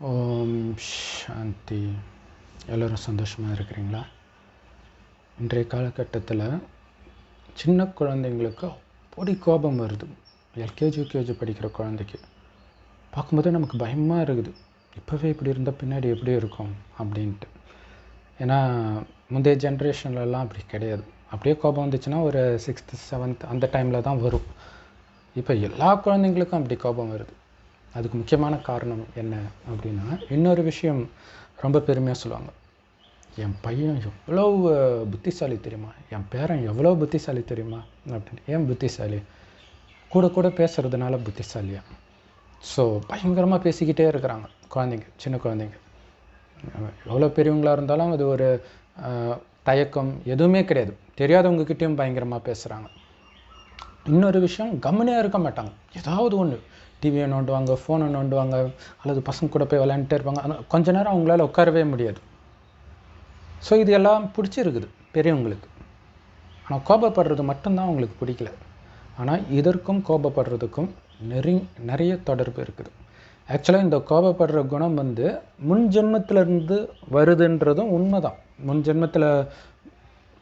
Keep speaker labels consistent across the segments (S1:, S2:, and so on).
S1: ஓம் சாந்தி. எல்லோரும் சந்தோஷமாக இருக்கிறீங்களா? இன்றைய காலகட்டத்தில் சின்ன குழந்தைங்களுக்கு அப்படி கோபம் வருது. எல்கேஜி யூகேஜி படிக்கிற குழந்தைக்கு பார்க்கும்போது நமக்கு பயமாக இருக்குது. இப்போவே இப்படி இருந்தால் பின்னாடி எப்படி இருக்கும் அப்படின்ட்டு. ஏன்னா முந்தைய ஜென்ரேஷன்லலாம் அப்படி கிடையாது. அப்படியே கோபம் வந்துச்சுன்னா ஒரு 6th 7th அந்த டைமில் தான் வரும். இப்போ எல்லா குழந்தைங்களுக்கும் அப்படி கோபம் வருது. அதுக்கு முக்கியமான காரணம் என்ன அப்படின்னா, இன்னொரு விஷயம் ரொம்ப பெருமையாக சொல்லுவாங்க. என் பையன் எவ்வளோ புத்திசாலி தெரியுமா, என் பேரன் எவ்வளோ புத்திசாலி தெரியுமா அப்படின்னு. ஏன் புத்திசாலி? கூட கூட பேசுகிறதுனால புத்திசாலியா? ஸோ பயங்கரமாக பேசிக்கிட்டே இருக்கிறாங்க குழந்தைங்க, சின்ன குழந்தைங்க. எவ்வளோ பெரியவங்களாக இருந்தாலும் அது ஒரு தயக்கம் எதுவுமே கிடையாது. தெரியாதவங்கக்கிட்டேயும் பயங்கரமாக பேசுகிறாங்க. இன்னொரு விஷயம், கம்முனே இருக்க மாட்டாங்க. ஏதாவது ஒன்று டிவியை நோண்டுவாங்க, ஃபோனை நோண்டுவாங்க, அல்லது பசங்க கூட போய் விளையாண்டுட்டே இருப்பாங்க. ஆனால் கொஞ்ச நேரம் அவங்களால உட்காரவே முடியாது. ஸோ இது எல்லாம் பிடிச்சிருக்குது பெரியவங்களுக்கு. ஆனால் கோபப்படுறது மட்டும்தான் அவங்களுக்கு பிடிக்கல. ஆனால் இதற்கும் கோபப்படுறதுக்கும் நிறைய தொடர்பு இருக்குது. ஆக்சுவலாக இந்த கோபப்படுற குணம் முன் ஜென்மத்திலேருந்து வருதுன்றதும் உண்மை தான். முன் ஜென்மத்தில்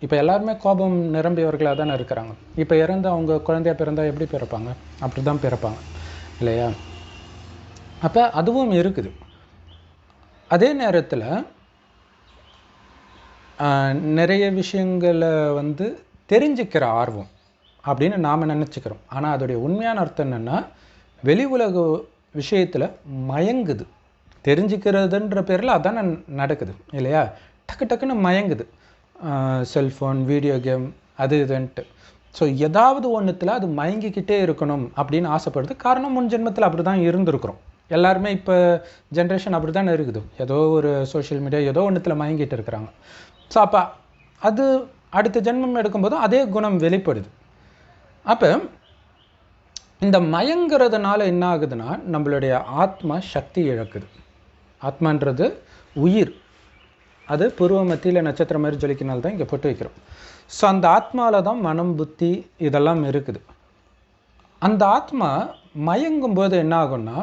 S1: இப்போ எல்லாருமே கோபம் நிரம்பியவர்களாக தானே இருக்கிறாங்க. இப்போ இறந்து அவங்க குழந்தையாக பிறந்தால் எப்படி பிறப்பாங்க? அப்படி தான் பிறப்பாங்க இல்லையா? அப்போ அதுவும் இருக்குது. அதே நேரத்தில் நிறைய விஷயங்களை தெரிஞ்சுக்கிற ஆர்வம் அப்படின்னு நாம் நினச்சிக்கிறோம். ஆனால் அதோடைய உண்மையான அர்த்தம் என்னென்னா, வெளி உலக விஷயத்தில் மயங்குது. தெரிஞ்சுக்கிறதுன்ற பேரில் அதானே நடக்குது இல்லையா? டக்கு டக்குன்னு மயங்குது. செல்ஃபோன், வீடியோ கேம், அது இதுன்ட்டு. ஸோ ஏதாவது ஒன்றுத்தில் அது மயங்கிக்கிட்டே இருக்கணும் அப்படின்னு ஆசைப்படுது. காரணம், முன் ஜென்மத்தில் அப்படி தான் இருந்திருக்கிறோம் எல்லாருமே. இப்போ ஜென்ரேஷன் அப்படி தானே இருக்குது. ஏதோ ஒரு சோஷியல் மீடியா ஏதோ ஒன்றுத்தில் மயங்கிட்டு இருக்கிறாங்க. ஸோ அப்போ அது அடுத்த ஜென்மம் எடுக்கும்போதும் அதே குணம் வெளிப்படுது. அப்போ இந்த மயங்கிறதுனால என்ன ஆகுதுன்னா, நம்மளுடைய ஆத்மா சக்தி இழக்குது. ஆத்மான்றது உயிர். அது பூர்வ மத்தியில் நட்சத்திரம் மாதிரி ஜொலிக்கினால தான் இங்கே போட்டு வைக்கிறோம். ஸோ அந்த ஆத்மாவில் தான் மனம், புத்தி இதெல்லாம் இருக்குது. அந்த ஆத்மா மயங்கும் போது என்ன ஆகும்னா,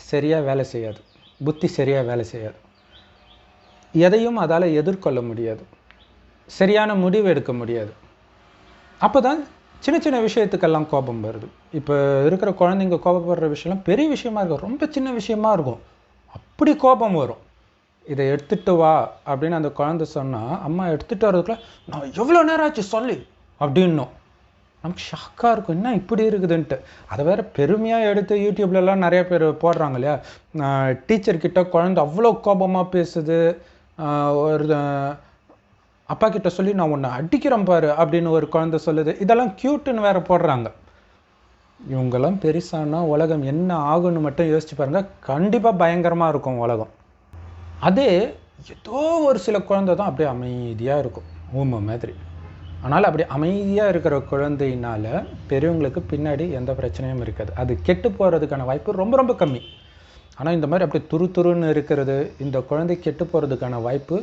S1: சரியாக வேலை செய்யாது. புத்தி சரியாக வேலை செய்யாது. எதையும் அதால் எதிர்கொள்ள முடியாது. சரியான முடிவு எடுக்க முடியாது. அப்போ தான் சின்ன சின்ன விஷயத்துக்கெல்லாம் கோபம் வருது. இப்போ இருக்கிற குழந்தைங்க கோபப்படுற விஷயம்லாம் பெரிய விஷயமா இருக்கும். ரொம்ப சின்ன விஷயமா இருக்கும். அப்படி கோபம் வரும். இதை எடுத்துகிட்டு வா அப்படின்னு அந்த குழந்தை சொன்னால், அம்மா எடுத்துகிட்டு வரதுக்குள்ள நான் எவ்வளோ நேரம் ஆச்சு சொல்லி அப்படின்னும். நமக்கு ஷாக்காக இருக்கும், என்ன இப்படி இருக்குதுன்ட்டு. அதை வேறு பெருமையாக எடுத்து யூடியூப்லலாம் நிறைய பேர் போடுறாங்க இல்லையா? டீச்சர்கிட்ட குழந்தை அவ்வளோ கோபமாக பேசுது, ஒரு அப்பா கிட்ட சொல்லி நான் உன்னை அடிக்கிறேன் பாரு அப்படின்னு ஒரு குழந்தை சொல்லுது. இதெல்லாம் க்யூட்டுன்னு வேறு போடுறாங்க. இவங்கெல்லாம் பெருசானா உலகம் என்ன ஆகுன்னு மட்டும் யோசிச்சு பாருங்கள். கண்டிப்பாக பயங்கரமாக இருக்கும் உலகம். அதே ஏதோ ஒரு சில குழந்தை தான் அப்படியே அமைதியாக இருக்கும், ஊமை மாதிரி. ஆனால் அப்படி அமைதியாக இருக்கிற குழந்தையினால் பெரியவங்களுக்கு பின்னாடி எந்த பிரச்சனையும் இருக்காது. அது கெட்டு போகிறதுக்கான வாய்ப்பு ரொம்ப ரொம்ப கம்மி. ஆனால் இந்த மாதிரி அப்படி துருன்னு இருக்கிறது, இந்த குழந்தை கெட்டு போகிறதுக்கான வாய்ப்பு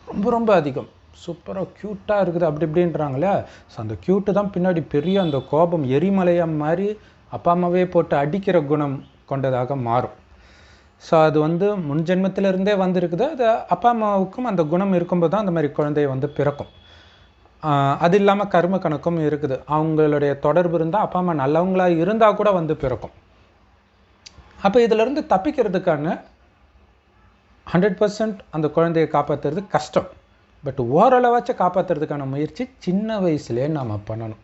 S1: ரொம்ப ரொம்ப அதிகம். சூப்பராக க்யூட்டாக இருக்குது அப்படி இப்படின்றாங்களே. ஸோ அந்த க்யூட்டு தான் பின்னாடி பெரிய அந்த கோபம் எரிமலையாக மாதிரி அப்பா அம்மாவே போட்டு அடிக்கிற குணம் கொண்டதாக மாறும். ஸோ அது முன் ஜென்மத்திலிருந்தே வந்திருக்குது. அது அப்பா அம்மாவுக்கும் அந்த குணம் இருக்கும்போது தான் அந்த மாதிரி குழந்தைய பிறக்கும். அது இல்லாமல் கர்ம கணக்கும் இருக்குது. அவங்களுடைய தொடர்பு இருந்தால், அப்பா அம்மா நல்லவங்களாக இருந்தால் கூட பிறக்கும். அப்போ இதிலிருந்து தப்பிக்கிறதுக்கான 100% அந்த குழந்தையை காப்பாற்றுறது கஷ்டம். பட் ஓரளவாச்சும் காப்பாற்றுறதுக்கான முயற்சி சின்ன வயசுலேயே நாம் பண்ணணும்.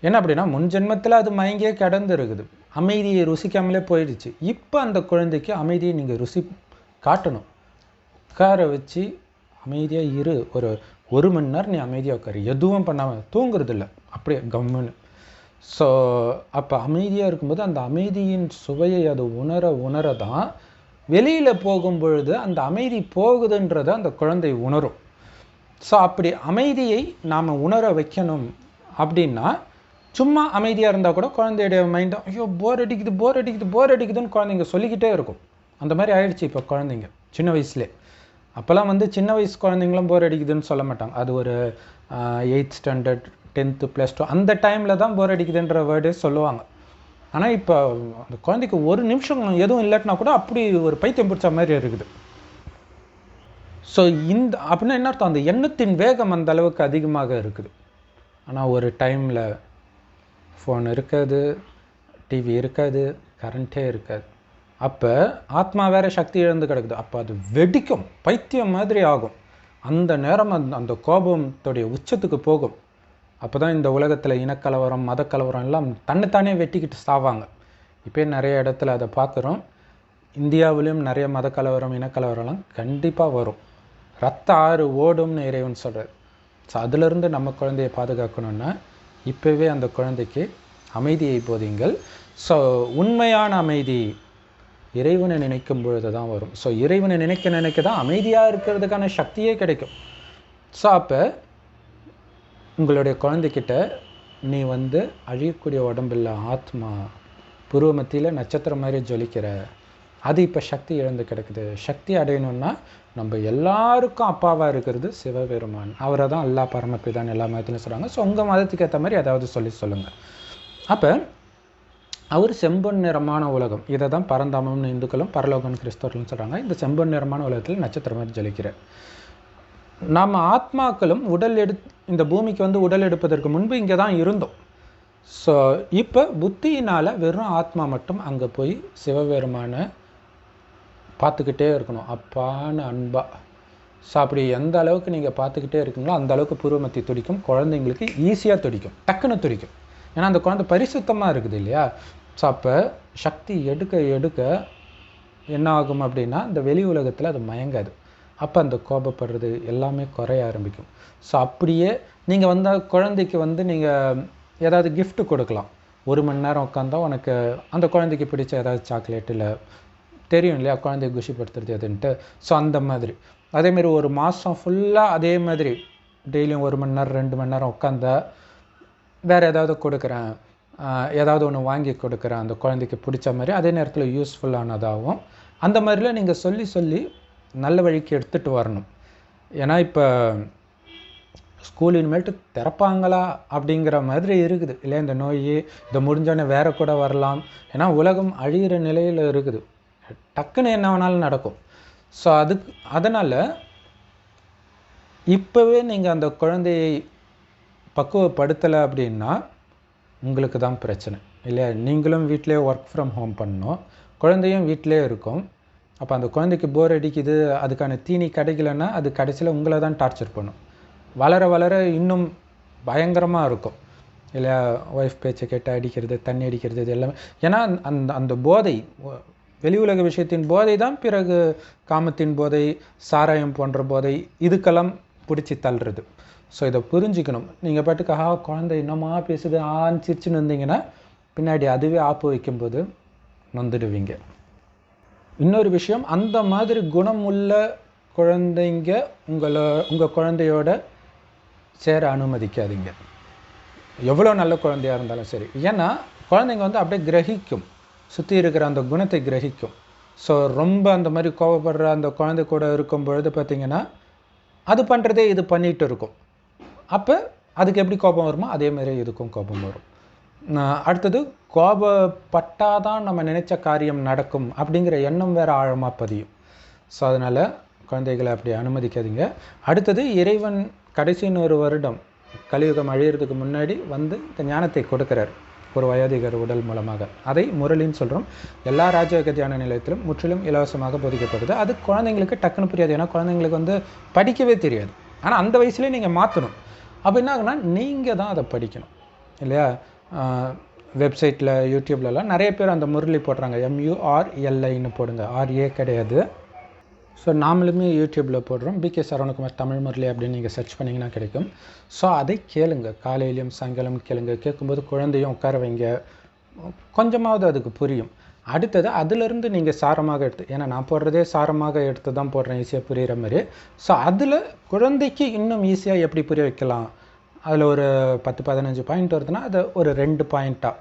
S1: என்ன அப்படின்னா, முன் ஜென்மத்தில் அது மயங்கியே கிடந்து இருக்குது. அமைதியை ருசிக்காமலே போயிடுச்சு. இப்போ அந்த குழந்தைக்கு அமைதியை நீங்கள் ருசி காட்டணும். உட்கார வச்சு அமைதியாக இரு. ஒரு மணி நேரம் நீ அமைதியாக உட்காரு. எதுவும் பண்ணாமல் தூங்குறது இல்லை, அப்படியே கம்முன்னு. ஸோ அப்போ அமைதியாக இருக்கும்போது அந்த அமைதியின் சுவையை அது உணர தான் வெளியில் போகும் பொழுது அந்த அமைதி போகுதுன்றதை அந்த குழந்தை உணரும். ஸோ அப்படி அமைதியை நாம் உணர வைக்கணும். அப்படின்னா சும்மா அமைதியாக இருந்தால் கூட குழந்தையுடைய மைண்டை ஐயோ போர் அடிக்குதுன்னு குழந்தைங்க சொல்லிக்கிட்டே இருக்கும். அந்த மாதிரி ஆயிடுச்சு இப்போ குழந்தைங்க சின்ன வயசுலே. அப்போல்லாம் சின்ன வயசு குழந்தைங்களும் போர் அடிக்குதுன்னு சொல்ல மாட்டாங்க. அது ஒரு 8th ஸ்டாண்டர்ட் 10th +2 அந்த டைமில் தான் போர் அடிக்குதுன்ற வேர்டே சொல்லுவாங்க. ஆனால் இப்போ அந்த குழந்தைக்கு ஒரு நிமிஷம் எதுவும் இல்லாட்டினா கூட அப்படி ஒரு பைத்தியம் பிடிச்ச மாதிரி இருக்குது. ஸோ அப்படின்னா என்ன அர்த்தம், அந்த எண்ணத்தின் வேகம் அந்த அளவுக்கு அதிகமாக இருக்குது. ஆனால் ஒரு டைமில் ஃபோன் இருக்காது, டிவி இருக்காது, கரண்ட்டே இருக்காது. அப்போ ஆத்மா வேற சக்தி இழந்து கிடக்குது. அப்போ அது வெடிக்கும், பைத்தியம் மாதிரி ஆகும். அந்த நேரம் அந்த கோபத்தோடைய உச்சத்துக்கு போகும். அப்போ தான் இந்த உலகத்தில் இனக்கலவரம், மதக்கலவரம் எல்லாம் தன்னைத்தானே வெட்டிக்கிட்டு சாவாங்க. இப்போ நிறைய இடத்துல அதை பார்க்குறோம். இந்தியாவிலையும் நிறைய மதக்கலவரம், இனக்கலவரம்லாம் கண்டிப்பாக வரும். ரத்த ஆறு ஓடும்னு இறைவன் சொல்கிறார். ஸோ அதிலிருந்து நம்ம குழந்தையை பாதுகாக்கணுன்னா இப்போவே அந்த குழந்தைக்கு அமைதியை போதிங்கள். ஸோ உண்மையான அமைதி இறைவனை நினைக்கும் பொழுது தான் வரும். ஸோ இறைவனை நினைக்க தான் அமைதியாக இருக்கிறதுக்கான சக்தியே கிடைக்கும். ஸோ அப்போ உங்களுடைய குழந்தைக்கிட்ட நீ அழியக்கூடிய உடம்பில் ஆத்மா, புருவ மத்தியில் நட்சத்திரம் மாதிரி ஜொலிக்கிற, அது இப்போ சக்தி இழந்து கிடக்குது. சக்தி அடையணும்னா நம்ம எல்லாருக்கும் அப்பாவாக இருக்கிறது சிவபெருமான். அவரை தான் அல்லா பரமபிதான் எல்லா மதத்திலும் சொல்கிறாங்க. ஸோ உங்கள் மதத்துக்கு ஏற்ற மாதிரி ஏதாவது சொல்லுங்கள். அப்போ அவர் செம்பொன் நிறமான உலகம், இதை தான் பரந்தாமம்னு இந்துக்களும் பரலோகம்னு கிறிஸ்தவர்களும் சொல்கிறாங்க. இந்த செம்பொன் நிறமான உலகத்தில் நட்சத்திரம் மாதிரி ஜொலிக்கிறார். நாம் ஆத்மாக்களும் இந்த பூமிக்கு உடல் எடுப்பதற்கு முன்பு இங்கே தான் இருந்தோம். ஸோ இப்போ புத்தியினால் வெறும் ஆத்மா மட்டும் அங்கே போய் சிவபெருமான பார்த்துக்கிட்டே இருக்கணும், அப்பான்னு அன்பா. ஸோ அப்படி எந்த அளவுக்கு நீங்கள் பார்த்துக்கிட்டே இருக்கீங்களோ அந்த அளவுக்கு பூர்வமத்தி துடிக்கும். குழந்தைங்களுக்கு ஈஸியாக துடிக்கும், டக்குன்னு துடிக்கும். ஏன்னா அந்த குழந்தை பரிசுத்தமாக இருக்குது இல்லையா. ஸோ அப்போ சக்தி எடுக்க என்ன ஆகும் அப்படின்னா இந்த வெளி உலகத்தில் அது மயங்காது. அப்போ அந்த கோபப்படுறது எல்லாமே குறைய ஆரம்பிக்கும். ஸோ அப்படியே நீங்கள் குழந்தைக்கு நீங்கள் ஏதாவது கிஃப்ட் கொடுக்கலாம். 1 மணி நேரம் உட்காந்தா உனக்கு அந்த குழந்தைக்கு பிடிச்ச ஏதாவது சாக்லேட், இல்லை தெரியும் இல்லையா குழந்தைய குஷிப்படுத்துறது எதுன்ட்டு. ஸோ அந்த மாதிரி அதேமாரி ஒரு மாதம் ஃபுல்லாக அதே மாதிரி டெய்லியும் 1 மணி நேரம் 2 மணி நேரம் உட்காந்தா வேறு ஏதாவது கொடுக்குறேன், ஏதாவது ஒன்று வாங்கி கொடுக்குறேன் அந்த குழந்தைக்கு பிடிச்ச மாதிரி, அதே நேரத்தில் யூஸ்ஃபுல்லானதாகவும் அந்த மாதிரிலாம் நீங்கள் சொல்லி நல்ல வழிக்கு எடுத்துகிட்டு வரணும். ஏன்னா இப்போ ஸ்கூல் இனிமேல்ட்டு திறப்பாங்களா அப்படிங்கிற மாதிரி இருக்குது இல்லையா. இந்த நோய் இதை முடிஞ்சோடனே வேற கூட வரலாம். ஏன்னா உலகம் அழிகிற நிலையில் இருக்குது, டக்குன்னு என்ன வேணாலும் நடக்கும். ஸோ அதனால் இப்போவே நீங்கள் அந்த குழந்தையை பக்குவப்படுத்தலை அப்படின்னா உங்களுக்கு தான் பிரச்சனை இல்லையா. நீங்களும் வீட்டிலே ஒர்க் ஃப்ரம் ஹோம் பண்ணணும், குழந்தையும் வீட்டிலே இருக்கும். அப்போ அந்த குழந்தைக்கு போர் அடிக்குது, அதுக்கான தீனி கிடைக்கலன்னா அது கடைசியில் உங்களை தான் டார்ச்சர் பண்ணும். வளர இன்னும் பயங்கரமாக இருக்கும் இல்லையா. ஒய்ஃப் பேச்சை கேட்டு அடிக்கிறது, தண்ணி அடிக்கிறது, இது எல்லாமே. ஏன்னா அந்த போதை, வெளி உலக விஷயத்தின் போதை தான் பிறகு காமத்தின் போதை, சாராயம் போன்ற போதை, இதுக்கெல்லாம் பிடிச்சி தள்ளுறது. ஸோ இதை புரிஞ்சுக்கணும். நீங்கள் பாட்டுக்கு குழந்தை என்னமா பேசுது சிரிச்சுன்னு வந்தீங்கன்னா பின்னாடி அதுவே ஆப்பு வைக்கும்போது நொந்துடுவீங்க. இன்னொரு விஷயம், அந்த மாதிரி குணம் உள்ள குழந்தைங்க உங்கள் குழந்தையோட சேர அனுமதிக்காதீங்க, எவ்வளோ நல்ல குழந்தையாக இருந்தாலும் சரி. ஏன்னா குழந்தைங்க அப்படியே கிரகிக்கும், சுற்றி இருக்கிற அந்த குணத்தை கிரகிக்கும். ஸோ ரொம்ப அந்த மாதிரி கோபப்படுற அந்த குழந்தை கூட இருக்கும் பொழுது பார்த்திங்கன்னா அது பண்ணுறதே இது பண்ணிகிட்டு இருக்கும். அப்போ அதுக்கு எப்படி கோபம் வருமோ அதே மாதிரி இதுக்கும் கோபம் வரும். அடுத்தது, கோபப்பட்டாதான் நம்ம நினைச்ச காரியம் நடக்கும் அப்படிங்கிற எண்ணம் வேறு ஆழமாக பதியும். ஸோ அதனால் குழந்தைகளை அப்படி அனுமதிக்காதீங்க. அடுத்தது, இறைவன் கடைசின்னு 1 வருடம் கலியுகம் அழியிறதுக்கு முன்னாடி இந்த ஞானத்தை கொடுக்குறார் ஒரு வயோதிகர் உடல் மூலமாக. அதை முரளின்னு சொல்கிறோம். எல்லா ராஜயோக தியான நிலையத்திலும் முற்றிலும் இலவசமாக போதிக்கப்படுது. அது குழந்தைங்களுக்கு டக்குன்னு புரியாது, ஏன்னா குழந்தைங்களுக்கு படிக்கவே தெரியாது. ஆனால் அந்த வயசுலேயே நீங்கள் மாற்றணும். அப்போ என்ன ஆகுனா நீங்கள் தான் அதை படிக்கணும் இல்லையா. வெப்சைட்டில் யூடியூப்லலாம் நிறைய பேர் அந்த முரளி போடுறாங்க, MURLIன்னு போடுங்க, RA கிடையாது. ஸோ நாமளுமே யூடியூப்பில் போடுறோம், BK சரவணகுமார் தமிழ் முரளி அப்படின்னு நீங்கள் சர்ச் பண்ணிங்கன்னா கிடைக்கும். ஸோ அதை கேளுங்க, காலையிலையும் சாயங்காலம் கேளுங்க. கேட்கும்போது குழந்தையும் உட்கார வைங்க, கொஞ்சமாவது அதுக்கு புரியும். அடுத்தது, அதிலிருந்து நீங்கள் சாரமாக எடுத்து, ஏன்னா நான் போடுறதே சாரமாக எடுத்து தான் போடுறேன், ஈஸியாக புரிகிற மாதிரி. ஸோ அதில் குழந்தைக்கு இன்னும் ஈஸியாக எப்படி புரிய வைக்கலாம், அதில் ஒரு 10-15 பாயிண்ட் வருதுன்னா அதை ஒரு 2 பாயிண்ட்டாக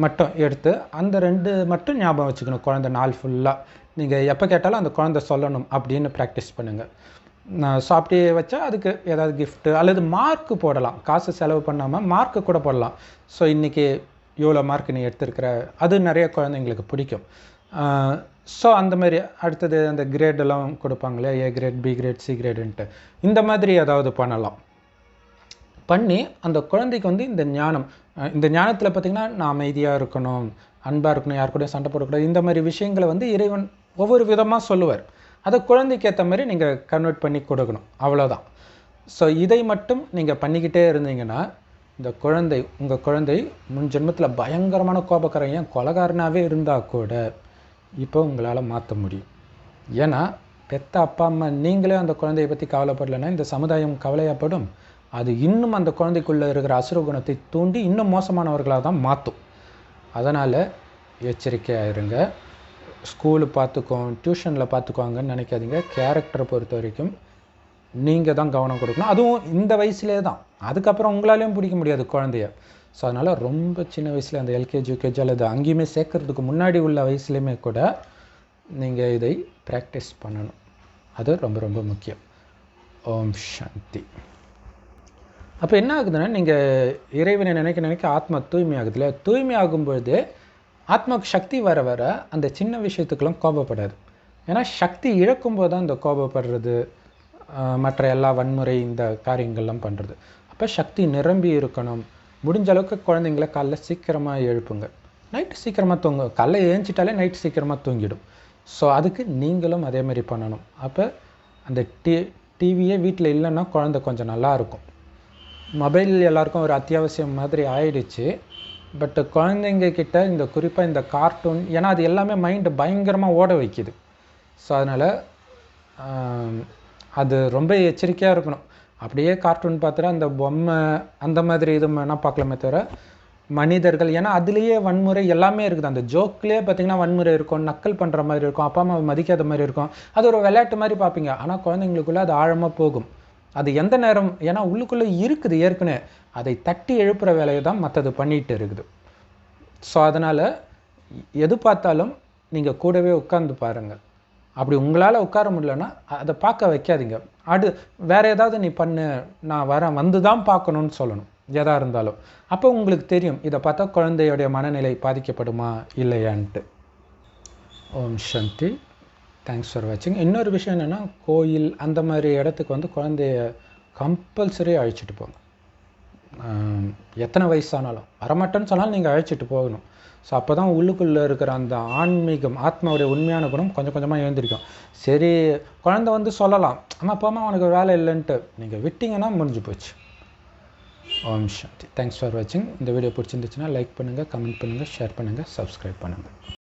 S1: மட்டும் எடுத்து அந்த 2 மட்டும் ஞாபகம் வச்சுக்கணும். குழந்தை நாள் ஃபுல்லாக நீங்கள் எப்போ கேட்டாலும் அந்த குழந்தை சொல்லணும் அப்படின்னு ப்ராக்டிஸ் பண்ணுங்கள். ஸோ அப்படியே வச்சா அதுக்கு ஏதாவது கிஃப்ட்டு அல்லது மார்க்கு போடலாம், காசு செலவு பண்ணாமல் மார்க்கு கூட போடலாம். ஸோ இன்றைக்கி இவ்வளோ மார்க் நீ எடுத்திருக்கிற, அது நிறைய குழந்தைங்களுக்கு பிடிக்கும். ஸோ அந்த மாதிரி அடுத்தது அந்த கிரேடெல்லாம் கொடுப்பாங்களே, ஏ கிரேட், பி கிரேட், சி கிரேடுன்ட்டு, இந்த மாதிரி ஏதாவது பண்ணலாம். பண்ணி அந்த குழந்தைக்கு வந்து இந்த ஞானம், இந்த ஞானத்தில் பார்த்திங்கன்னா நான் அமைதியாக இருக்கணும், அன்பாக இருக்கணும், யார் கூடயும் சண்டை போடக்கூடாது, இந்த மாதிரி விஷயங்களை வந்து இறைவன் ஒவ்வொரு விதமாக சொல்லுவார். அதை குழந்தைக்கு ஏற்ற மாதிரி நீங்கள் கன்வெர்ட் பண்ணி கொடுக்கணும், அவ்வளோதான். ஸோ இதை மட்டும் நீங்கள் பண்ணிக்கிட்டே இருந்தீங்கன்னா இந்த குழந்தை, உங்கள் குழந்தை முன் ஜென்மத்தில் பயங்கரமான கோபக்காரன், ஏன் கொலைகாரனாகவே இருந்தால் கூட இப்போ உங்களால் மாற்ற முடியும். ஏன்னா பெத்த அப்பா அம்மா நீங்களே அந்த குழந்தையை பற்றி கவலைப்படலைன்னா இந்த சமுதாயம் கவலையப்படும். அது இன்னும் அந்த குழந்தைக்குள்ளே இருக்கிற அசுர குணத்தை தூண்டி இன்னும் மோசமானவர்களாக தான் மாற்றும். அதனால் எச்சரிக்கையாக இருங்க. ஸ்கூலு பார்த்துக்கோங்க, டியூஷனில் பார்த்துக்குவாங்கன்னு நினைக்காதீங்க. கேரக்டரை பொறுத்த வரைக்கும் நீங்கள் தான் கவனம் கொடுக்கணும். அதுவும் இந்த வயசுலேயே தான். அதுக்கப்புறம் உங்களாலேயும் பிடிக்க முடியாது குழந்தைய. ஸோ அதனால் ரொம்ப சின்ன வயசில் அந்த எல்கேஜி யூகேஜி அல்லது அங்கேயுமே சேர்க்கறதுக்கு முன்னாடி உள்ள வயசுலேயுமே கூட நீங்கள் இதை ப்ராக்டிஸ் பண்ணணும். அது ரொம்ப ரொம்ப முக்கியம். ஓம் சாந்தி. அப்போ என்ன ஆகுதுன்னா, நீங்கள் இறைவனை நினைக்க நினைக்க ஆத்மா தூய்மை ஆகுதுல்ல. தூய்மை ஆகும்பொழுது ஆத்மாவுக்கு சக்தி வர வர அந்த சின்ன விஷயத்துக்கெல்லாம் கோபப்படாது. ஏன்னா சக்தி இழக்கும்போது தான் இந்த கோபப்படுறது, மற்ற எல்லா வன்முறை இந்த காரியங்கள்லாம் பண்ணுறது. அப்போ சக்தி நிரம்பி இருக்கணும். முடிஞ்ச அளவுக்கு குழந்தைங்கள காலைல சீக்கிரமாக எழுப்புங்க, நைட்டு சீக்கிரமாக தூங்க. காலைல ஏஞ்சிட்டாலே நைட்டு சீக்கிரமாக தூங்கிடும். ஸோ அதுக்கு நீங்களும் அதேமாதிரி பண்ணணும். அப்போ அந்த டிவியே வீட்டில் இல்லைன்னா குழந்தை கொஞ்சம் நல்லாயிருக்கும். மொபைல் எல்லாருக்கும் ஒரு அத்தியாவசியம் மாதிரி ஆயிடுச்சு. பட் குழந்தைங்க கிட்ட இந்த குறிப்பாக இந்த கார்ட்டூன், ஏன்னா அது எல்லாமே மைண்டு பயங்கரமாக ஓட வைக்கிது. ஸோ அதனால் அது ரொம்ப எச்சரிக்கையாக இருக்கணும். அப்படியே கார்ட்டூன் பார்த்துட்டு அந்த பொம்மை அந்த மாதிரி இது வேணால் பார்க்கலாமே தவிர மனிதர்கள், ஏன்னா அதுலேயே வன்முறை எல்லாமே இருக்குது. அந்த ஜோக்லேயே பார்த்திங்கன்னா வன்முறை இருக்கும், நக்கல் பண்ணுற மாதிரி இருக்கும், அப்பா அம்மா மதிக்காத மாதிரி இருக்கும். அது ஒரு விளையாட்டு மாதிரி பார்ப்பீங்க. ஆனால் குழந்தைங்களுக்குள்ளே அது ஆழமாக போகும். அது எந்த நேரம், ஏன்னா உள்ளுக்குள்ளே இருக்குது ஏற்கனவே, அதை தட்டி எழுப்புகிற வேலையை தான் மற்றது பண்ணிகிட்டு இருக்குது. ஸோ அதனால் எது பார்த்தாலும் நீங்கள் கூடவே உட்கார்ந்து பாருங்கள். அப்படி உங்களால் உட்கார முடியலன்னா அதை பார்க்க வைக்காதீங்க. வேறு ஏதாவது நீ பண்ணு, நான் வரேன், வந்து தான் பார்க்கணுன்னு சொல்லணும் எதாக இருந்தாலும். அப்போ உங்களுக்கு தெரியும் இதை பார்த்தா குழந்தையுடைய மனநிலை பாதிக்கப்படுமா இல்லையான்ட்டு. ஓம் சாந்தி. தேங்க்ஸ் ஃபார் வாட்சிங். இன்னொரு விஷயம் என்னென்னா, கோயில் அந்த மாதிரி இடத்துக்கு வந்து குழந்தைய கம்பல்சரி அழைச்சிட்டு போங்க. எத்தனை வயசானாலும், வரமாட்டேன்னு சொன்னாலும் நீங்கள் அழைச்சிட்டு போகணும். ஸோ அப்போ தான் உள்ளுக்குள்ளே இருக்கிற அந்த ஆன்மீகம், ஆத்மாவுடைய உண்மையான குணம் கொஞ்சம் கொஞ்சமாக எழுந்திருக்கும். சரி, குழந்தை வந்து சொல்லலாம், அம்மா அப்பாம்மா உனக்கு வேலை இல்லைன்ட்டு, நீங்கள் விட்டிங்கன்னா முடிஞ்சு போச்சு. ஓம் சாந்தி. தேங்க்ஸ் ஃபார் வாட்சிங். இந்த வீடியோ பிடிச்சிருந்துச்சுன்னா லைக் பண்ணுங்கள், கமெண்ட் பண்ணுங்கள், ஷேர் பண்ணுங்கள், சப்ஸ்கிரைப் பண்ணுங்கள்.